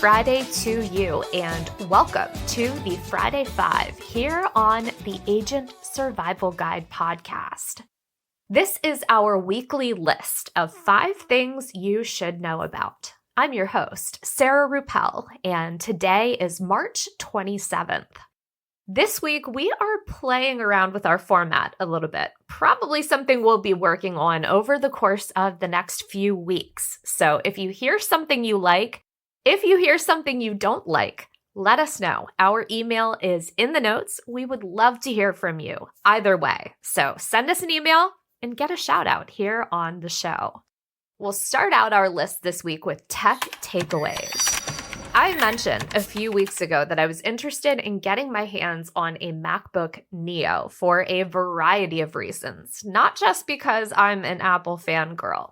Friday to you, and welcome to the Friday 5 here on the Agent Survival Guide podcast. This is our weekly list of 5 things you should know about. I'm your host, Sarah Ruppel, and today is March 27th. This week, we are playing around with our format a little bit, probably something we'll be working on over the course of the next few weeks. So if you hear something you like, if you hear something you don't like, let us know. Our email is in the notes. We would love to hear from you either way. So send us an email and get a shout out here on the show. We'll start out our list this week with tech takeaways. I mentioned a few weeks ago that I was interested in getting my hands on a MacBook Neo for a variety of reasons, not just because I'm an Apple fangirl.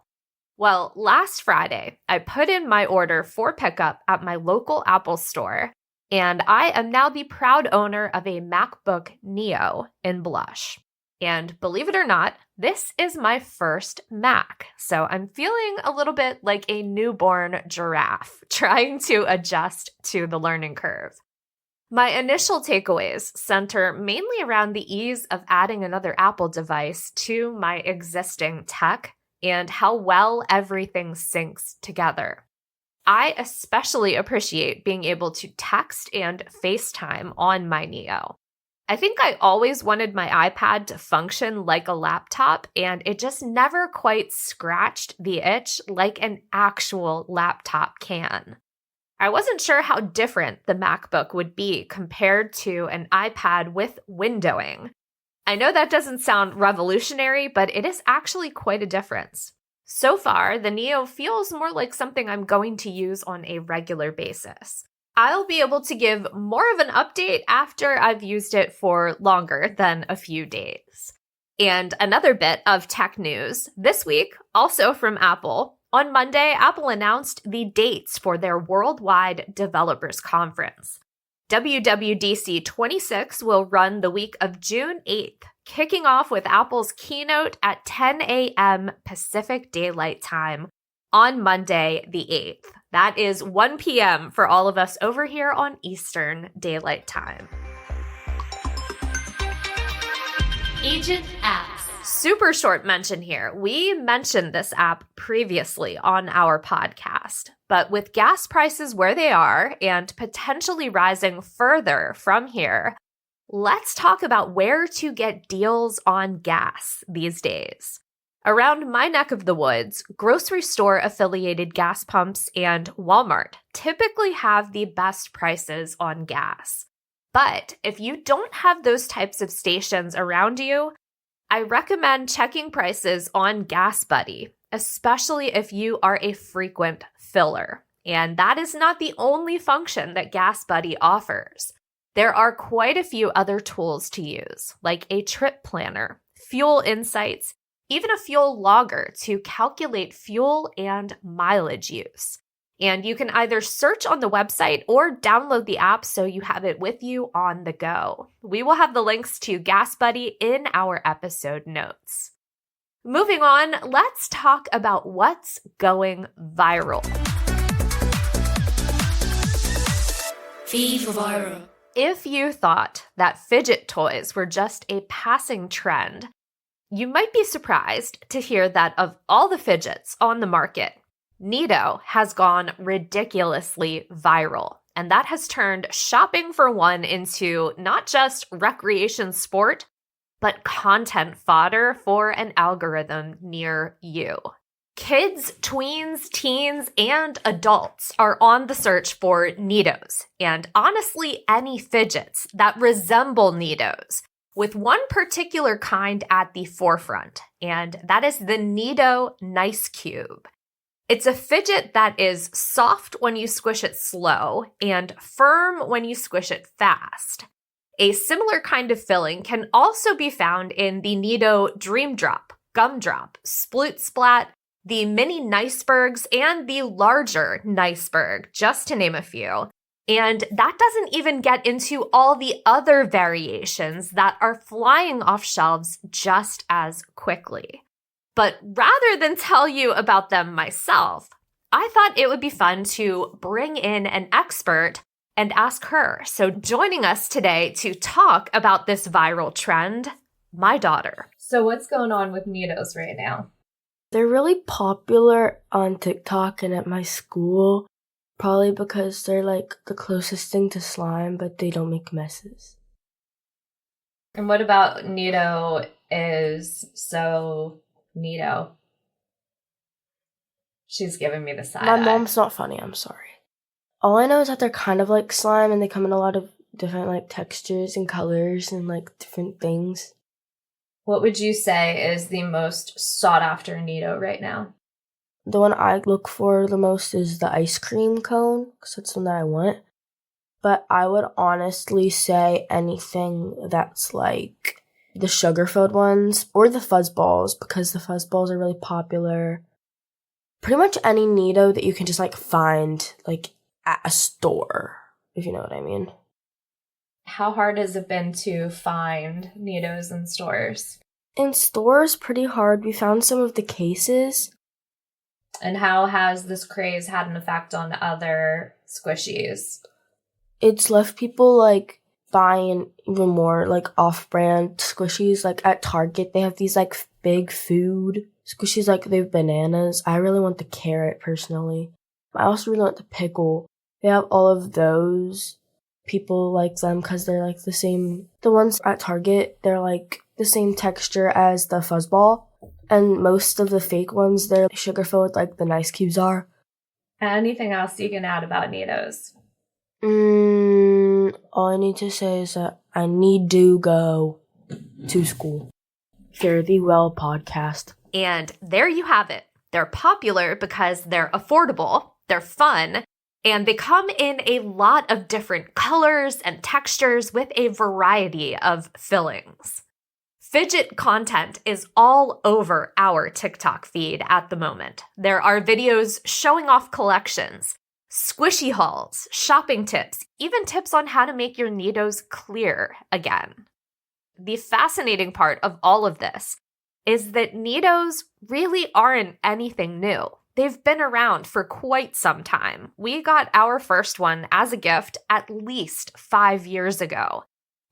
Well, last Friday, I put in my order for pickup at my local Apple store, and I am now the proud owner of a MacBook Neo in blush. And believe it or not, this is my first Mac, so I'm feeling a little bit like a newborn giraffe trying to adjust to the learning curve. My initial takeaways center mainly around the ease of adding another Apple device to my existing tech and how well everything syncs together. I especially appreciate being able to text and FaceTime on my Neo. I think I always wanted my iPad to function like a laptop, and it just never quite scratched the itch like an actual laptop can. I wasn't sure how different the MacBook would be compared to an iPad with windowing. I know that doesn't sound revolutionary, but it is actually quite a difference. So far, the Neo feels more like something I'm going to use on a regular basis. I'll be able to give more of an update after I've used it for longer than a few days. And another bit of tech news this week, also from Apple. On Monday, Apple announced the dates for their Worldwide Developers Conference. WWDC 26 will run the week of June 8th, kicking off with Apple's keynote at 10 a.m. Pacific Daylight Time on Monday the 8th. That is 1 p.m. for all of us over here on Eastern Daylight Time. Agent Apps. Super short mention here. We mentioned this app previously on our podcast, but with gas prices where they are and potentially rising further from here, let's talk about where to get deals on gas these days. Around my neck of the woods, grocery store affiliated gas pumps and Walmart typically have the best prices on gas. But if you don't have those types of stations around you, I recommend checking prices on GasBuddy, especially if you are a frequent filler. And that is not the only function that GasBuddy offers. There are quite a few other tools to use, like a trip planner, fuel insights, even a fuel logger to calculate fuel and mileage use. And you can either search on the website or download the app so you have it with you on the go. We will have the links to GasBuddy in our episode notes. Moving on, let's talk about what's going viral. V for viral. If you thought that fidget toys were just a passing trend, you might be surprised to hear that of all the fidgets on the market, Nee-Doh has gone ridiculously viral, and that has turned shopping for one into not just recreation sport, but content fodder for an algorithm near you. Kids, tweens, teens, and adults are on the search for Nee-Dohs, and honestly any fidgets that resemble Nee-Dohs, with one particular kind at the forefront, and that is the Nee-Doh Nice Cube. It's a fidget that is soft when you squish it slow and firm when you squish it fast. A similar kind of filling can also be found in the Nee-Doh Dream Drop, Gumdrop, Sploot Splat, the mini Nicebergs, and the larger Niceberg, just to name a few. And that doesn't even get into all the other variations that are flying off shelves just as quickly. But rather than tell you about them myself, I thought it would be fun to bring in an expert and ask her. So joining us today to talk about this viral trend, my daughter. So what's going on with Nee-Dohs right now? They're really popular on TikTok and at my school, probably because they're like the closest thing to slime, but they don't make messes. And what about Nee-Doh is so Nee-Doh? She's giving me the side My eye. mom's not funny, I'm sorry. All I know is that they're kind of like slime and they come in a lot of different like textures and colors and like different things. What would you say is the most sought after Nee-Doh right now? The one I look for the most is the ice cream cone, because that's the one that I want. But I would honestly say anything that's like the sugar-filled ones or the fuzz balls, because the fuzz balls are really popular. Pretty much any Nee-Doh that you can just like find like at a store, if you know what I mean. How hard has it been to find Nee-Dohs in stores? In stores, pretty hard. We found some of the cases. And how has this craze had an effect on other squishies? It's left people like buying even more like off-brand squishies. Like at Target, they have these like big food squishies, like they have bananas. I really want the carrot personally. I also really want the pickle. They have all of those. People like them because they're like the same. The ones at Target, they're like the same texture as the fuzzball. And most of the fake ones, they're sugar-filled with like the nice cubes are. Anything else you can add about Nee-Dohs? All I need to say is that I need to go to school. Fare thee well, podcast. And there you have it. They're popular because they're affordable, they're fun, and they come in a lot of different colors and textures with a variety of fillings. Fidget content is all over our TikTok feed at the moment. There are videos showing off collections, squishy hauls, shopping tips, even tips on how to make your Nee-Dohs clear again. The fascinating part of all of this is that Nee-Dohs really aren't anything new. They've been around for quite some time. We got our first one as a gift at least 5 years ago.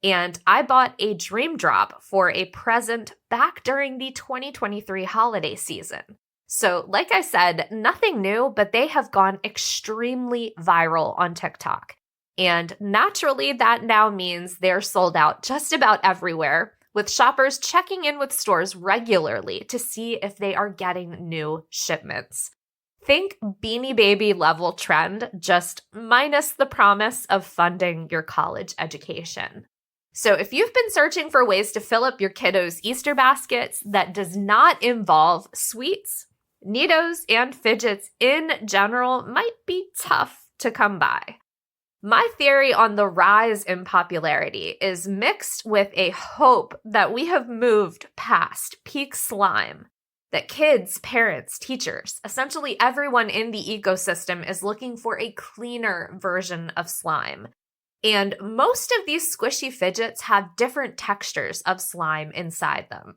And I bought a Dream Drop for a present back during the 2023 holiday season. So, like I said, nothing new, but they have gone extremely viral on TikTok. And naturally, that now means they're sold out just about everywhere, with shoppers checking in with stores regularly to see if they are getting new shipments. Think Beanie Baby level trend, just minus the promise of funding your college education. So if you've been searching for ways to fill up your kiddos' Easter baskets that does not involve sweets, Nee-Dohs and fidgets in general might be tough to come by. My theory on the rise in popularity is mixed with a hope that we have moved past peak slime, that kids, parents, teachers, essentially everyone in the ecosystem is looking for a cleaner version of slime. And most of these squishy fidgets have different textures of slime inside them.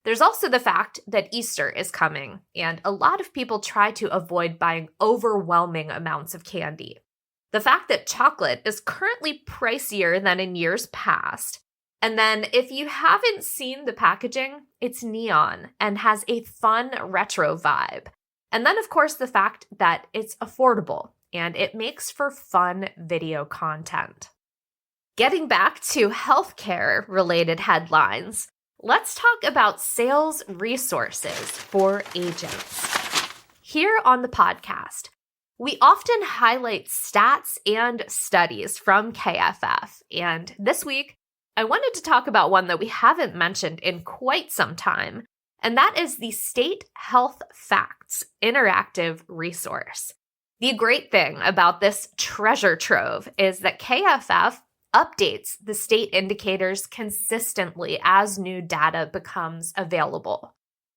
There's also the fact that Easter is coming, and a lot of people try to avoid buying overwhelming amounts of candy. The fact that chocolate is currently pricier than in years past. And then if you haven't seen the packaging, it's neon and has a fun retro vibe. And then, of course, the fact that it's affordable and it makes for fun video content. Getting back to healthcare-related headlines, let's talk about sales resources for agents. Here on the podcast, we often highlight stats and studies from KFF, and this week, I wanted to talk about one that we haven't mentioned in quite some time, and that is the State Health Facts Interactive Resource. The great thing about this treasure trove is that KFF updates the state indicators consistently as new data becomes available.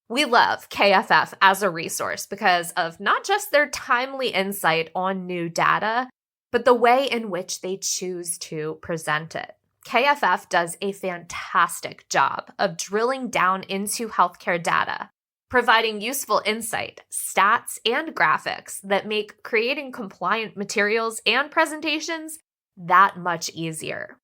We love KFF as a resource because of not just their timely insight on new data, but the way in which they choose to present it. KFF does a fantastic job of drilling down into healthcare data, providing useful insight, stats, and graphics that make creating compliant materials and presentations that much easier.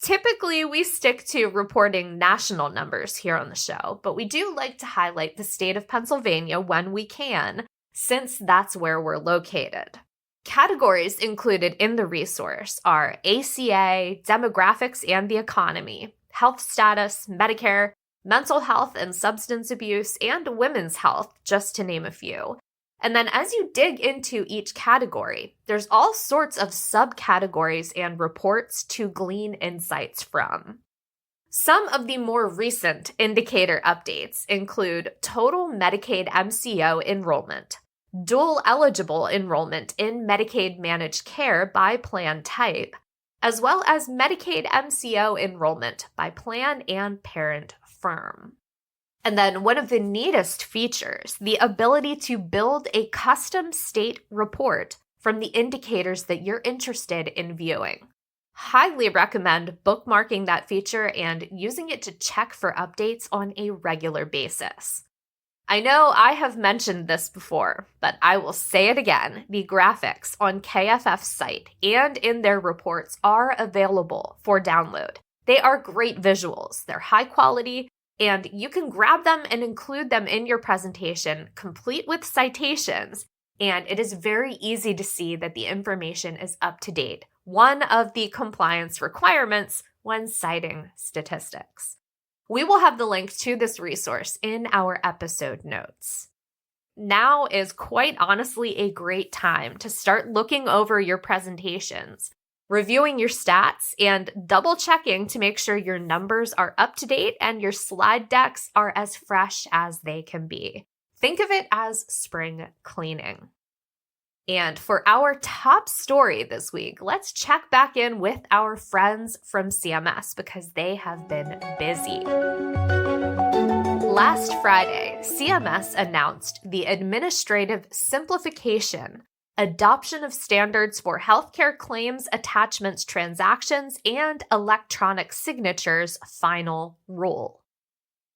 Typically, we stick to reporting national numbers here on the show, but we do like to highlight the state of Pennsylvania when we can, since that's where we're located. Categories included in the resource are ACA, demographics and the economy, health status, Medicare, mental health and substance abuse, and women's health, just to name a few. And then as you dig into each category, there's all sorts of subcategories and reports to glean insights from. Some of the more recent indicator updates include total Medicaid MCO enrollment, dual eligible enrollment in Medicaid managed care by plan type, as well as Medicaid MCO enrollment by plan and parent firm. And then one of the neatest features, the ability to build a custom state report from the indicators that you're interested in viewing. Highly recommend bookmarking that feature and using it to check for updates on a regular basis. I know I have mentioned this before, but I will say it again. The graphics on KFF's site and in their reports are available for download. They are great visuals. They're high quality, and you can grab them and include them in your presentation, complete with citations, and it is very easy to see that the information is up to date, one of the compliance requirements when citing statistics. We will have the link to this resource in our episode notes. Now is quite honestly a great time to start looking over your presentations, reviewing your stats, and double-checking to make sure your numbers are up to date and your slide decks are as fresh as they can be. Think of it as spring cleaning. And for our top story this week, let's check back in with our friends from CMS because they have been busy. Last Friday, CMS announced the Administrative Simplification, Adoption of Standards for Healthcare Claims Attachments Transactions and Electronic Signatures final rule.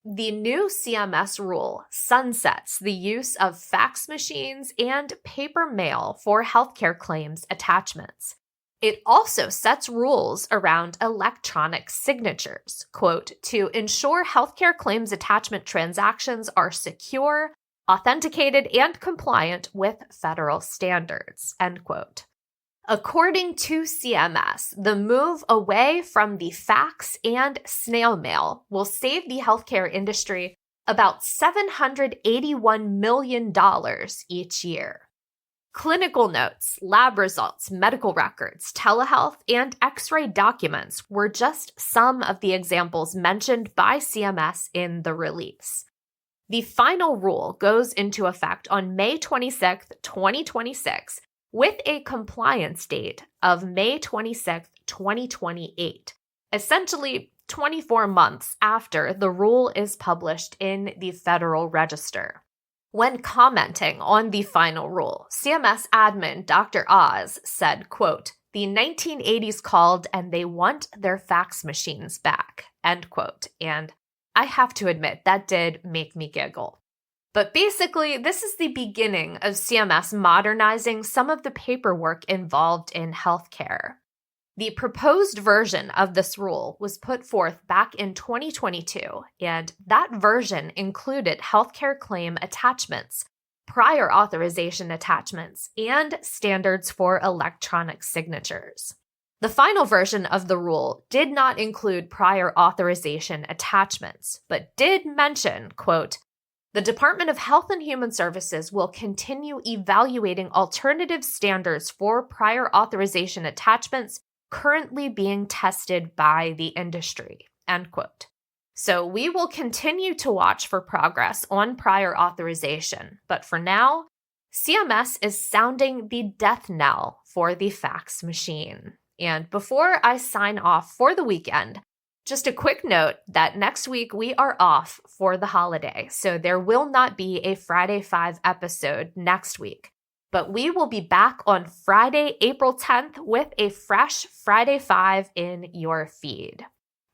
The new CMS rule sunsets the use of fax machines and paper mail for healthcare claims attachments. It also sets rules around electronic signatures, quote, to ensure healthcare claims attachment transactions are secure, authenticated, and compliant with federal standards, end quote. According to CMS, the move away from the fax and snail mail will save the healthcare industry about $781 million each year. Clinical notes, lab results, medical records, telehealth, and X-ray documents were just some of the examples mentioned by CMS in the release. The final rule goes into effect on May 26, 2026, with a compliance date of May 26, 2028, essentially 24 months after the rule is published in the Federal Register. When commenting on the final rule, CMS admin Dr. Oz said, quote, "The 1980s called and they want their fax machines back," end quote. And I have to admit, that did make me giggle. But basically, this is the beginning of CMS modernizing some of the paperwork involved in healthcare. The proposed version of this rule was put forth back in 2022, and that version included healthcare claim attachments, prior authorization attachments, and standards for electronic signatures. The final version of the rule did not include prior authorization attachments, but did mention, quote, "The Department of Health and Human Services will continue evaluating alternative standards for prior authorization attachments currently being tested by the industry," end quote. So we will continue to watch for progress on prior authorization, but for now, CMS is sounding the death knell for the fax machine. And before I sign off for the weekend, just a quick note that next week we are off for the holiday, so there will not be a Friday 5 episode next week. But we will be back on Friday, April 10th with a fresh Friday 5 in your feed.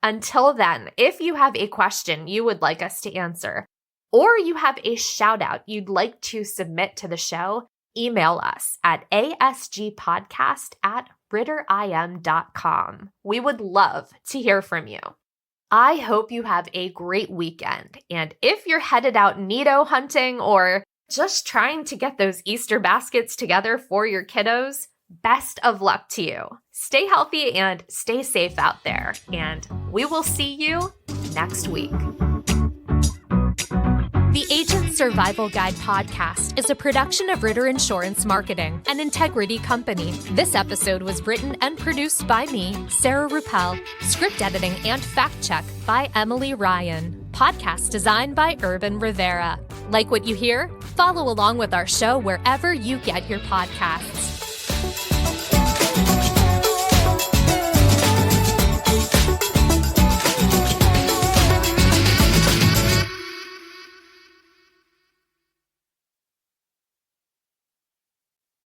Until then, if you have a question you would like us to answer, or you have a shout out you'd like to submit to the show, email us at asgpodcast@ritterim.com. We would love to hear from you. I hope you have a great weekend. And if you're headed out Nee-Doh hunting or just trying to get those Easter baskets together for your kiddos, best of luck to you. Stay healthy and stay safe out there. And we will see you next week. The Agent Survival Guide podcast is a production of Ritter Insurance Marketing, an integrity company. This episode was written and produced by me, Sarah Ruppel. Script editing and fact check by Emily Ryan. Podcast design by Urban Rivera. Like what you hear? Follow along with our show wherever you get your podcasts.